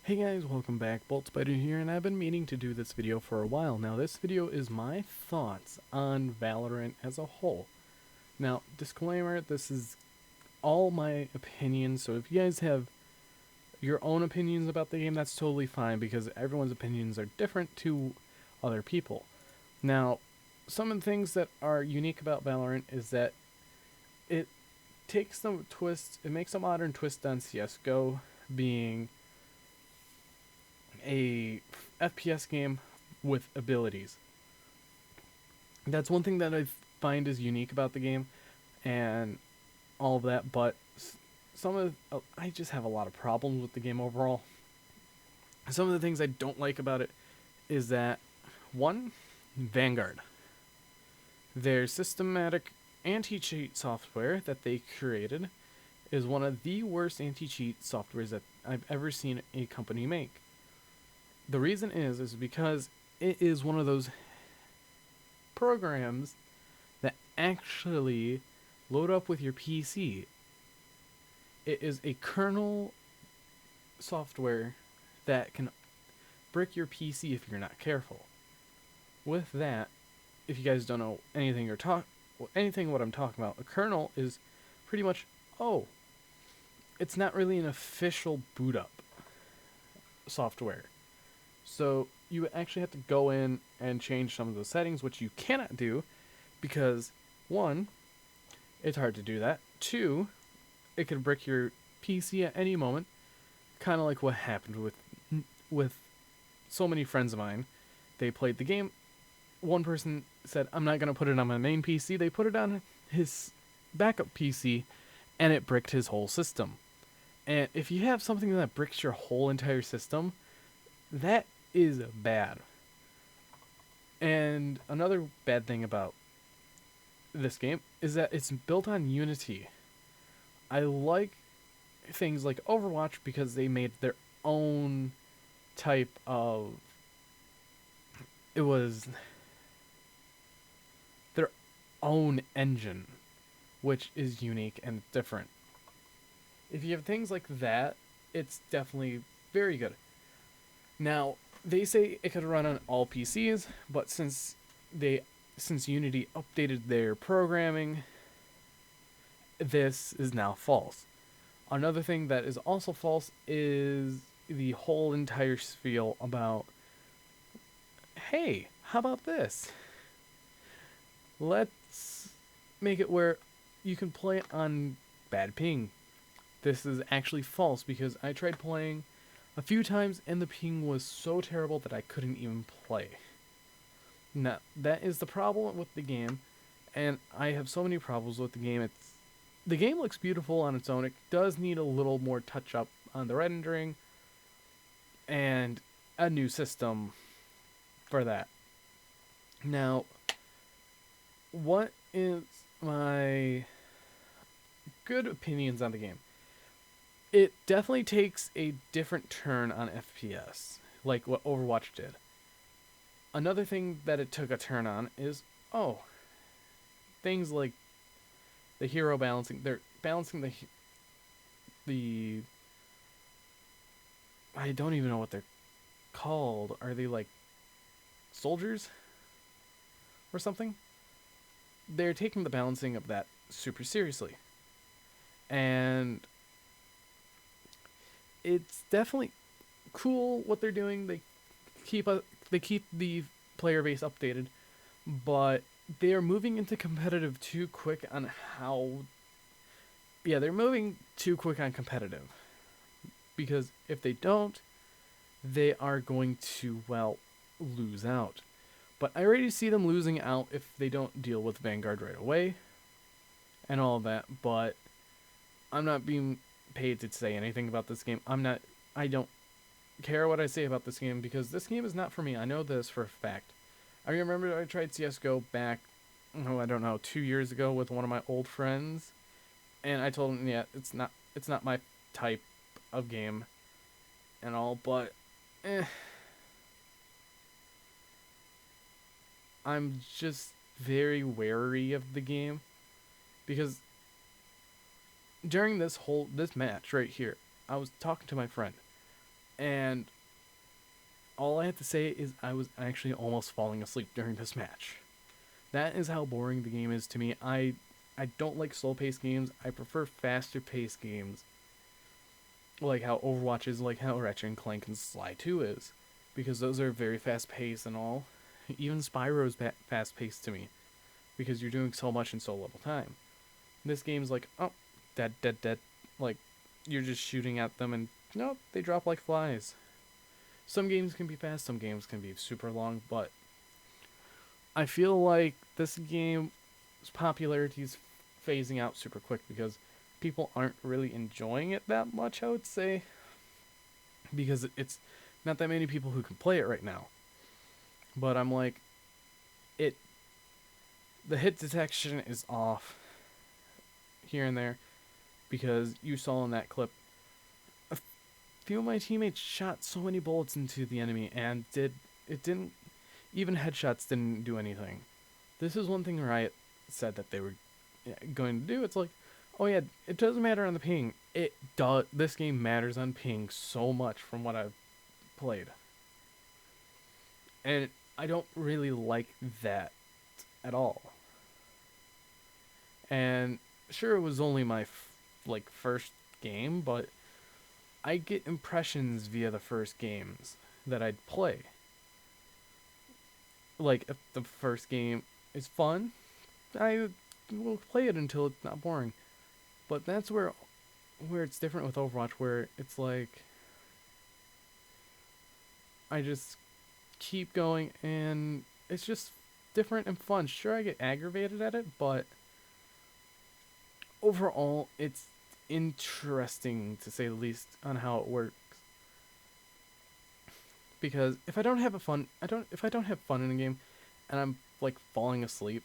Hey guys, welcome back. Bolt Spider here, and I've been meaning to do this video for a while. Now, this video is my thoughts on Valorant as a whole. Now, disclaimer, this is all my opinions, so if you guys have your own opinions about the game, that's totally fine, because everyone's opinions are different to other people. Now, some of the things that are unique about Valorant is that it takes the twist, it makes a modern twist on CSGO, being a FPS game with abilities. That's one thing that I find is unique about the game and all of that, but some of I just have a lot of problems with the game overall. Some of the things I don't like about it is that one, Vanguard. Their systematic anti-cheat software that they created is one of the worst anti-cheat softwares that I've ever seen a company make. The reason is because it is one of those programs that actually load up with your PC. It is a kernel software that can brick your PC if you're not careful. With that, if you guys don't know anything anything what I'm talking about, a kernel is pretty much it's not really an official boot up software. So you actually have to go in and change some of the settings, which you cannot do because, one, it's hard to do that. Two, it could brick your PC at any moment, kind of like what happened with so many friends of mine. They played the game. One person said, "I'm not going to put it on my main PC." They put it on his backup PC, and it bricked his whole system. And if you have something that bricks your whole entire system, that is bad. And another bad thing about this game is that it's built on Unity. I like things like Overwatch because they made their own type of... It was their own engine, which is unique and different. If you have things like that, it's definitely very good. Now, they say it could run on all PCs, but since Unity updated their programming, this is now false. Another thing that is also false is the whole entire spiel about, hey, how about this? Let's make it where you can play it on bad ping. This is actually false because I tried playing a few times and the ping was so terrible that I couldn't even play. Now, that is the problem with the game, and I have so many problems with the game. The game looks beautiful on its own. It does need a little more touch up on the rendering and a new system for that. Now, what is my good opinions on the game? It definitely takes a different turn on FPS, like what Overwatch did. Another thing that it took a turn on is, things like the hero balancing. They're balancing the I don't even know what they're called. Are they like soldiers or something? They're taking the balancing of that super seriously. And it's definitely cool what they're doing. They keep the player base updated, but they are moving into competitive too quick on how. Yeah, they're moving too quick on competitive, because if they don't, they are going to lose out. But I already see them losing out if they don't deal with Vanguard right away, and all of that. But I'm not being paid to say anything about this game. I don't care what I say about this game because this game is not for me. I know this for a fact. I remember I tried CSGO back, I don't know, 2 years ago with one of my old friends, and I told him, yeah, it's not my type of game and all, but I'm just very wary of the game because during this match right here, I was talking to my friend. And all I have to say is I was actually almost falling asleep during this match. That is how boring the game is to me. I don't like slow-paced games. I prefer faster-paced games. Like how Overwatch is, like how Ratchet and Clank and Sly 2 is. Because those are very fast-paced and all. Even Spyro's fast-paced to me. Because you're doing so much in so little time. This game's like, oh, dead, dead, dead. Like, you're just shooting at them and, nope, they drop like flies. Some games can be fast, some games can be super long, but I feel like this game's popularity is phasing out super quick because people aren't really enjoying it that much, I would say. Because it's not that many people who can play it right now. But I'm like, it. The hit detection is off here and there because you saw in that clip a few of my teammates shot so many bullets into the enemy and didn't even headshots didn't do anything. This is one thing Riot said that they were going to do. It's like, oh yeah, it doesn't matter on the ping. It does. This game matters on ping so much from what I've played, and I don't really like that at all. And sure, it was only my first game, but I get impressions via the first games that I'd play. Like if the first game is fun, I will play it until it's not boring. But that's where it's different with Overwatch, where it's like I just keep going and it's just different and fun. Sure, I get aggravated at it, but overall, it's interesting to say the least on how it works. Because if I don't have if I don't have fun in a game, and I'm like falling asleep,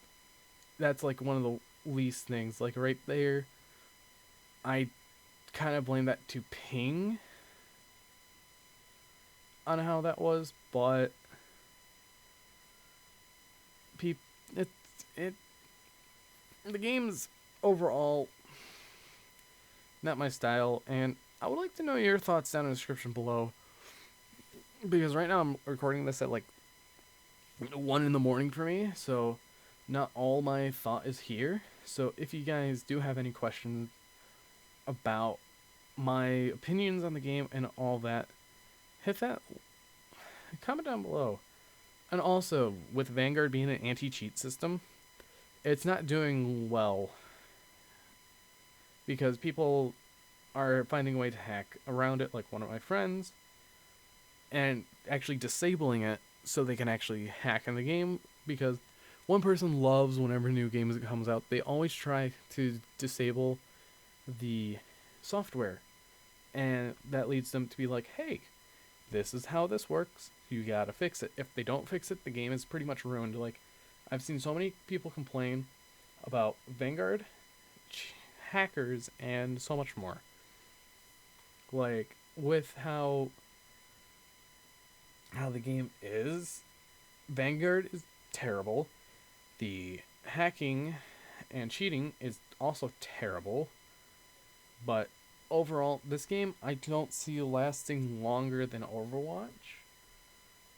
that's like one of the least things. Like right there, I kind of blame that to ping on how that was, but it it the game's overall not my style, and I would like to know your thoughts down in the description below. Because right now I'm recording this at like 1 in the morning for me, so not all my thought is here. So if you guys do have any questions about my opinions on the game and all that, hit that comment down below. And also, with Vanguard being an anti-cheat system, it's not doing well because people are finding a way to hack around it, like one of my friends, and actually disabling it so they can actually hack in the game. Because one person loves whenever new games comes out, they always try to disable the software, and that leads them to be like, hey, this is how this works, you gotta fix it. If they don't fix it, the game is pretty much ruined. Like, I've seen so many people complain about Vanguard, hackers, and so much more. Like, with how the game is, Vanguard is terrible. The hacking and cheating is also terrible. But overall, this game I don't see lasting longer than Overwatch.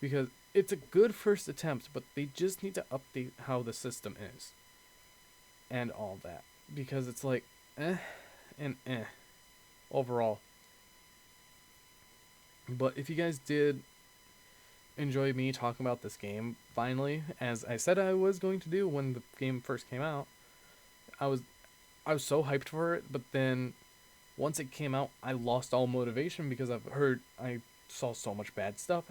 Because it's a good first attempt, but they just need to update how the system is. And all that. Because it's like, and overall. But if you guys did enjoy me talking about this game, finally, as I said I was going to do when the game first came out, I was so hyped for it, but then once it came out, I lost all motivation because I saw so much bad stuff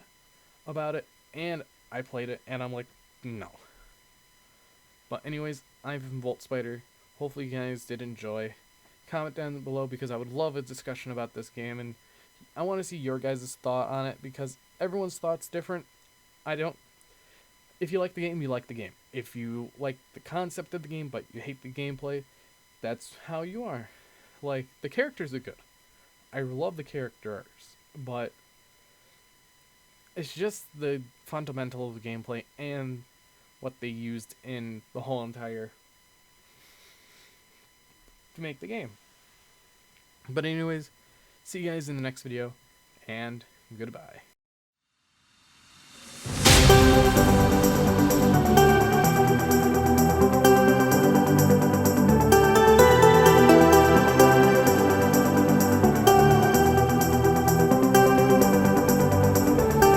about it, and I played it, and I'm like, no. But anyways, I've been Volt Spider. Hopefully you guys did enjoy. Comment down below because I would love a discussion about this game, and I want to see your guys' thought on it because everyone's thought's different. If you like the game, you like the game. If you like the concept of the game but you hate the gameplay, that's how you are. Like, the characters are good. I love the characters, but it's just the fundamental of the gameplay and what they used in the whole entire to make the game. But anyways, see you guys in the next video, and Goodbye.